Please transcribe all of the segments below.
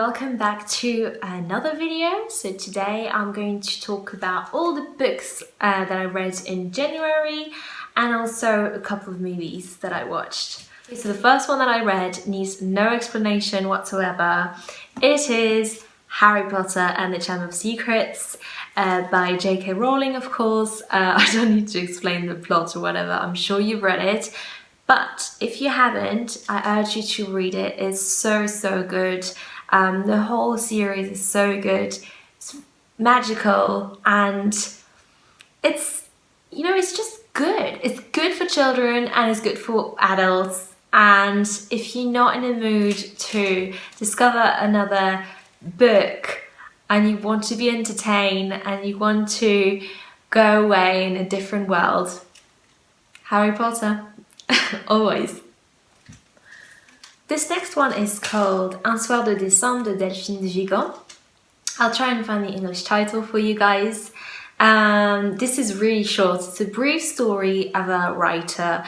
welcome back to another video. So today I'm going to talk about all the books that I read in January and also a couple of movies that I watched. So the first one that I read needs no explanation whatsoever. It is Harry Potter and the Chamber of Secrets by J.K. Rowling, of course. I don't need to explain the plot or whatever, I'm sure you've read it. But if you haven't, I urge you to read it. It's so good. The whole series is so good. It's magical and it's just good. It's good for children and it's good for adults. And if you're not in the mood to discover another book and you want to be entertained and you want to go away in a different world, Harry Potter. Always. This next one is called Un soir de décembre de Delphine Vigan. I'll try and find the English title for you guys. This is really short. It's a brief story of a writer,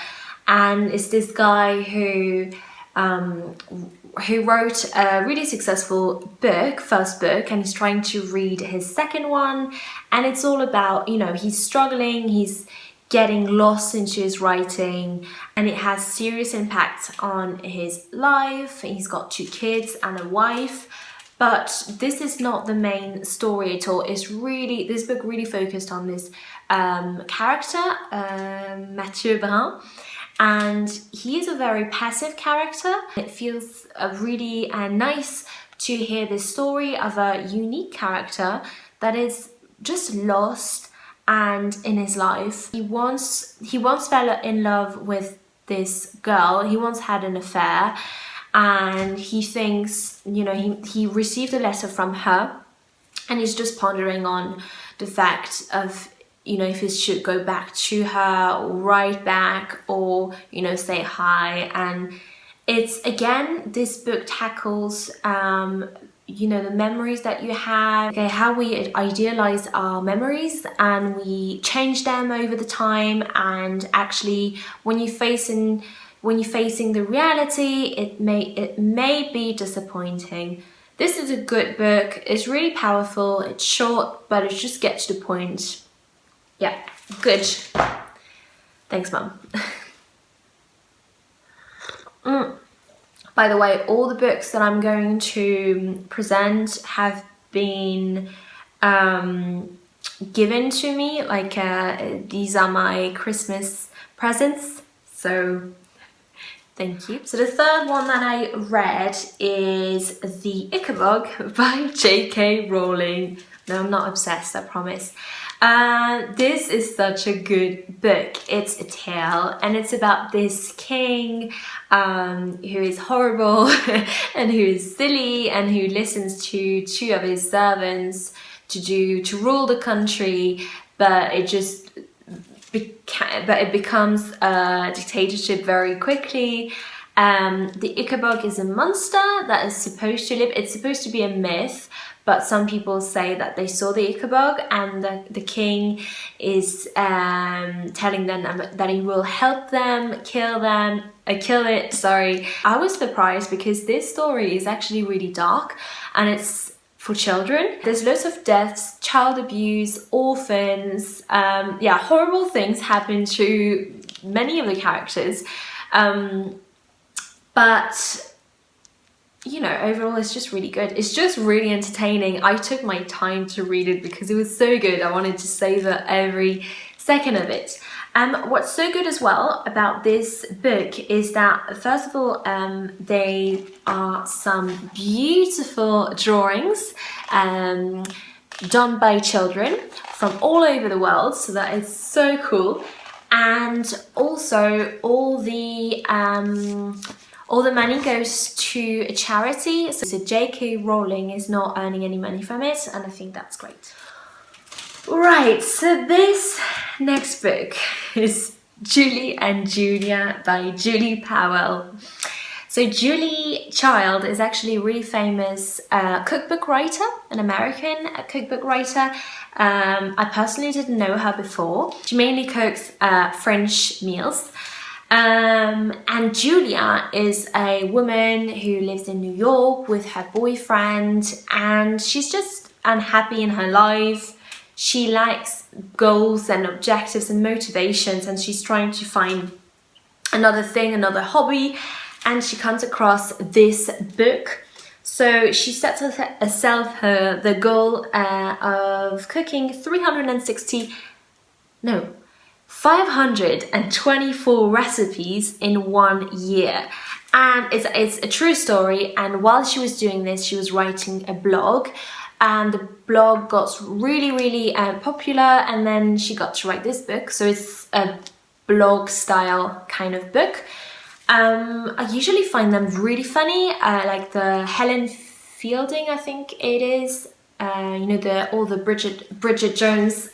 and it's this guy who wrote a really successful first book, and he's trying to read his second one, and it's all about, he's struggling, he's getting lost into his writing, and it has serious impact on his life. He's got 2 kids and a wife, but this is not the main story at all. This book really focused on this character, Mathieu Brun, and he is a very passive character. It feels really nice to hear the story of a unique character that is just lost. And in his life, he once fell in love with this girl. He once had an affair, and he thinks, he received a letter from her, and he's just pondering on the fact of, if he should go back to her or write back or, say hi. And it's, again, this book tackles the memories that you have, how we idealize our memories and we change them over the time, and actually when you're facing the reality, it may be disappointing. This is a good book. It's really powerful. It's short, but it just gets to the point. Yeah, good. Thanks, Mum. By the way, all the books that I'm going to present have been given to me, these are my Christmas presents, so thank you. So the third one that I read is The Ickabog by J.K. Rowling. No, I'm not obsessed, I promise. This is such a good book. It's a tale, and it's about this king who is horrible and who is silly and who listens to 2 of his servants to rule the country, but it becomes a dictatorship very quickly. The Ickabog is a monster that is supposed to live. It's supposed to be a myth, but some people say that they saw the Ickabog, and the king is telling them that he will help them kill it. Sorry. I was surprised because this story is actually really dark and it's for children. There's lots of deaths, child abuse, orphans. Horrible things happen to many of the characters. But overall it's just really good. It's just really entertaining. I took my time to read it because it was so good. I wanted to savor every second of it. What's so good as well about this book is that, first of all, there are some beautiful drawings done by children from all over the world, so that is so cool. And also all the money goes to a charity, so J.K. Rowling is not earning any money from it, and I think that's great. Right, so this next book is Julie and Julia by Julie Powell. So Julie Child is actually a really famous cookbook writer, an American cookbook writer. I personally didn't know her before. She mainly cooks French meals. And Julia is a woman who lives in New York with her boyfriend, and she's just unhappy in her life. She lacks goals and objectives and motivations, and she's trying to find another thing, another hobby, and she comes across this book. So she sets herself the goal of cooking 524 recipes in 1 year. And it's a true story, and while she was doing this, she was writing a blog, and the blog got really popular, and then she got to write this book. So it's a blog style kind of book. I usually find them really funny, like the Helen Fielding, I think it is, you know, all the Bridget Jones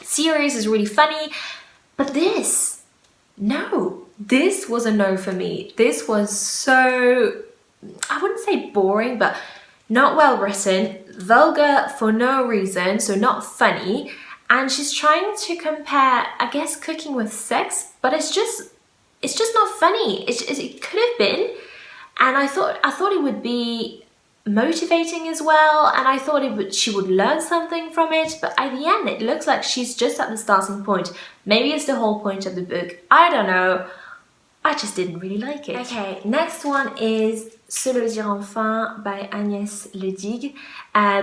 series is really funny. But this was a no for me. This was so, I wouldn't say boring, but not well written, vulgar for no reason, so not funny. And she's trying to compare, I guess, cooking with sex, but it's just not funny. It could have been, and I thought it would be motivating as well, and I thought she would learn something from it, but at the end it looks like she's just at the starting point. Maybe it's the whole point of the book, I don't know. I just didn't really like it. Okay, next one is Se le dire enfin by Agnès Ledig.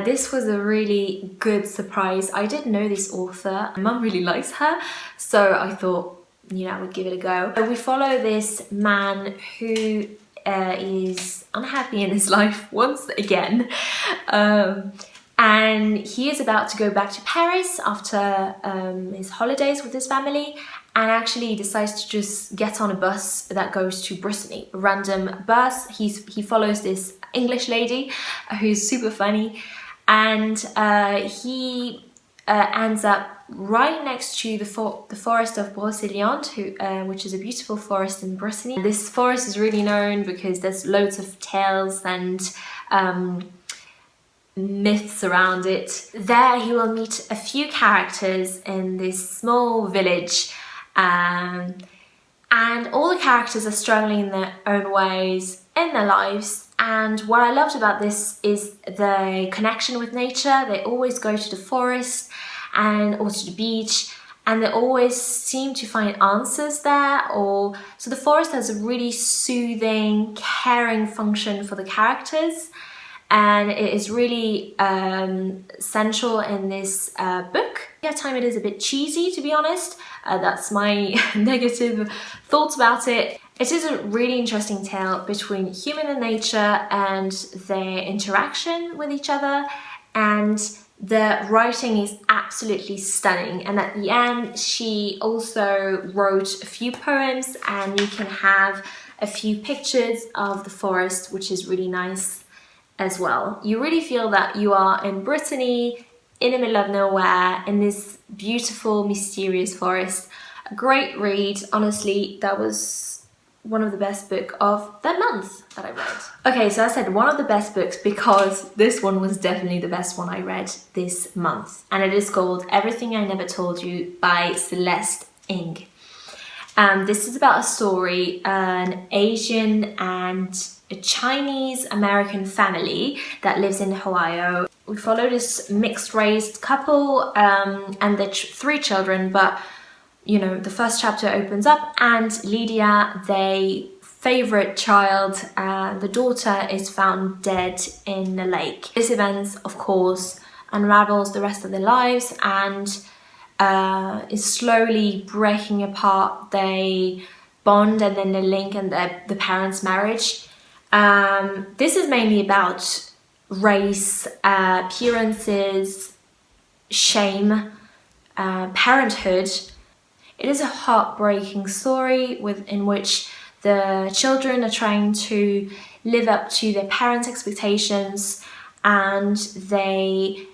This was a really good surprise. I didn't know this author. My mum really likes her, so I thought, you know, I would give it a go. We follow this man who is unhappy in his life once again, and he is about to go back to Paris after his holidays with his family, and actually he decides to just get on a bus that goes to Brittany, a random bus. He follows this English lady who's super funny, and he ends up right next to the forest of Brocéliande, which is a beautiful forest in Brittany. This forest is really known because there's loads of tales and myths around it. There he will meet a few characters in this small village, and all the characters are struggling in their own ways in their lives. And what I loved about this is the connection with nature. They always go to the forest and or to the beach, and they always seem to find answers there. So the forest has a really soothing, caring function for the characters, and it is really central in this book. At times it is a bit cheesy, to be honest. That's my negative thoughts about it. It is a really interesting tale between human and nature and their interaction with each other, and the writing is absolutely stunning. And at the end, she also wrote a few poems, and you can have a few pictures of the forest, which is really nice as well. You really feel that you are in Brittany, in the middle of nowhere, in this beautiful, mysterious forest. A great read. Honestly, that was one of the best books of that month that I read. Okay, so I said one of the best books because this one was definitely the best one I read this month. And it is called Everything I Never Told You by Celeste Ng. This is about a story, an Asian and a Chinese American family that lives in Ohio. We follow this mixed-race couple and their 3 children, but you know, the first chapter opens up and Lydia, their favorite child, the daughter, is found dead in a lake. This event, of course, unravels the rest of their lives and is slowly breaking apart their bond and then the link and the parents' marriage. This is mainly about race, appearances, shame, parenthood. It is a heartbreaking story in which the children are trying to live up to their parents' expectations, and the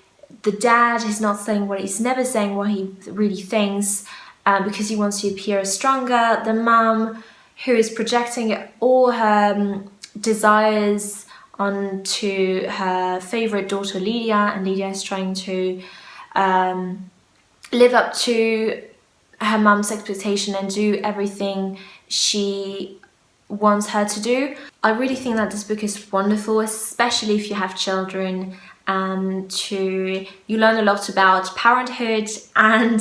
dad is not saying he's never saying what he really thinks because he wants to appear stronger. The mum, who is projecting all her desires onto her favorite daughter Lydia, and Lydia is trying to live up to her mum's expectation and do everything she wants her to do. I really think that this book is wonderful, especially if you have children, you learn a lot about parenthood and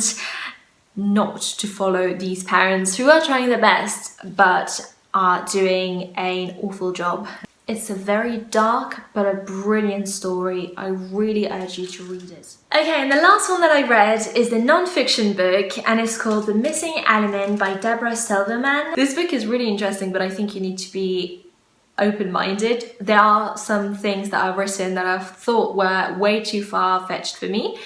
not to follow these parents who are trying their best but are doing an awful job. It's a very dark but a brilliant story. I really urge you to read it. Okay, and the last one that I read is the non-fiction book, and it's called The Missing Element by Deborah Silverman. This book is really interesting, but I think you need to be open-minded. There are some things that I've written that I've thought were way too far-fetched for me.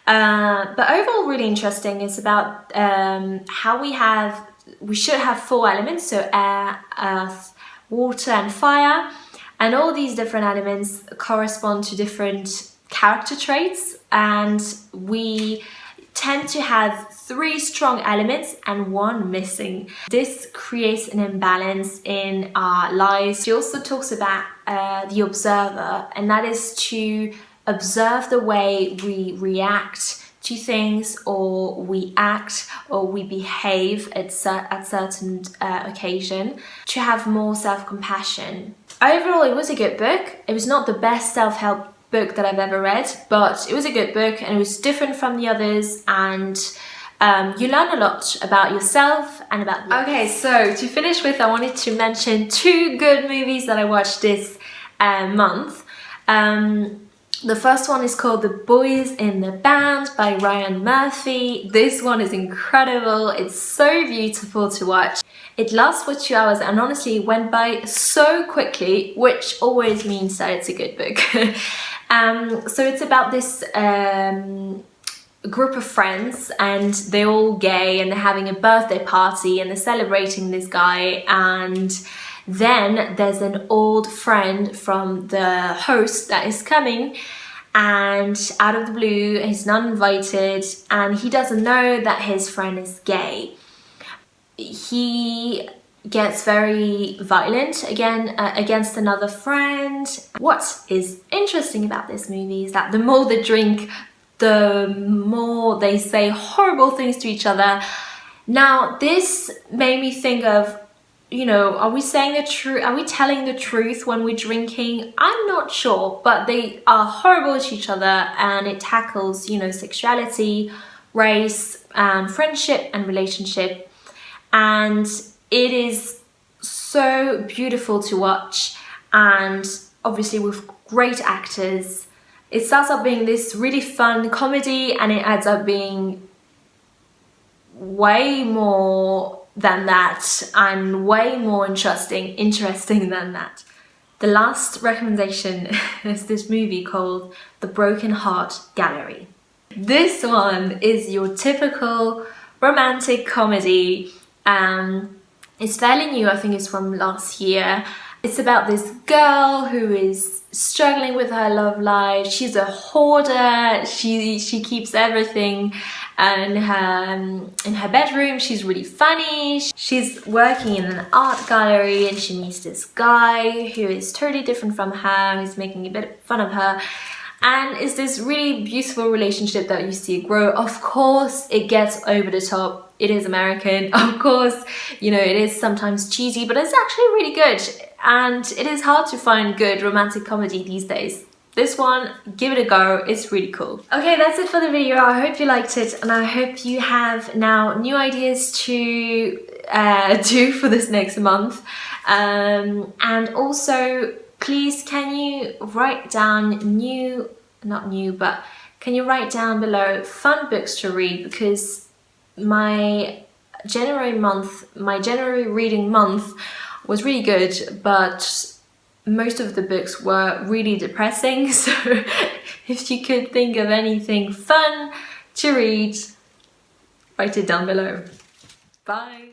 But overall really interesting. It's about how we should have 4 elements, so air, earth, water and fire, and all these different elements correspond to different character traits, and we tend to have 3 strong elements and 1 missing. This creates an imbalance in our lives. She also talks about the observer, and that is to observe the way we react to things, or we act, or we behave at certain occasion, to have more self-compassion. Overall, it was a good book. It was not the best self-help book that I've ever read, but it was a good book and it was different from the others, and you learn a lot about yourself and about life. Okay, so to finish with, I wanted to mention 2 good movies that I watched this month. The first one is called The Boys in the Band by Ryan Murphy. This one is incredible. It's so beautiful to watch. It lasts for 2 hours and honestly went by so quickly, which always means that it's a good book. So it's about this group of friends, and they're all gay and they're having a birthday party and they're celebrating this guy, and then there's an old friend from the host that is coming, and out of the blue, he's not invited, and he doesn't know that his friend is gay. He gets very violent again against another friend. What is interesting about this movie is that the more they drink, the more they say horrible things to each other. Now, this made me think of, you know, are we saying the truth? Are we telling the truth when we're drinking? I'm not sure, but they are horrible to each other, and it tackles, you know, sexuality, race, friendship and relationship. And it is so beautiful to watch, and obviously with great actors. It starts up being this really fun comedy, and it adds up being way more than that and way more interesting than that. The last recommendation is this movie called The Broken Heart Gallery. This one is your typical romantic comedy. It's fairly new, I think it's from last year. It's about this girl who is struggling with her love life. She's a hoarder. She keeps everything in her bedroom. She's really funny. She's working in an art gallery, and she meets this guy who is totally different from her, who's making a bit of fun of her. And it's this really beautiful relationship that you see grow. Of course, it gets over the top. It is American. Of course, you know, it is sometimes cheesy, but it's actually really good. And it is hard to find good romantic comedy these days. This one, give it a go. It's really cool. Okay, that's it for the video. I hope you liked it, and I hope you have now new ideas to do for this next month. And also, please, can you write down can you write down below fun books to read, because my January reading month was really good, but most of the books were really depressing. So if you could think of anything fun to read, write it down below. Bye.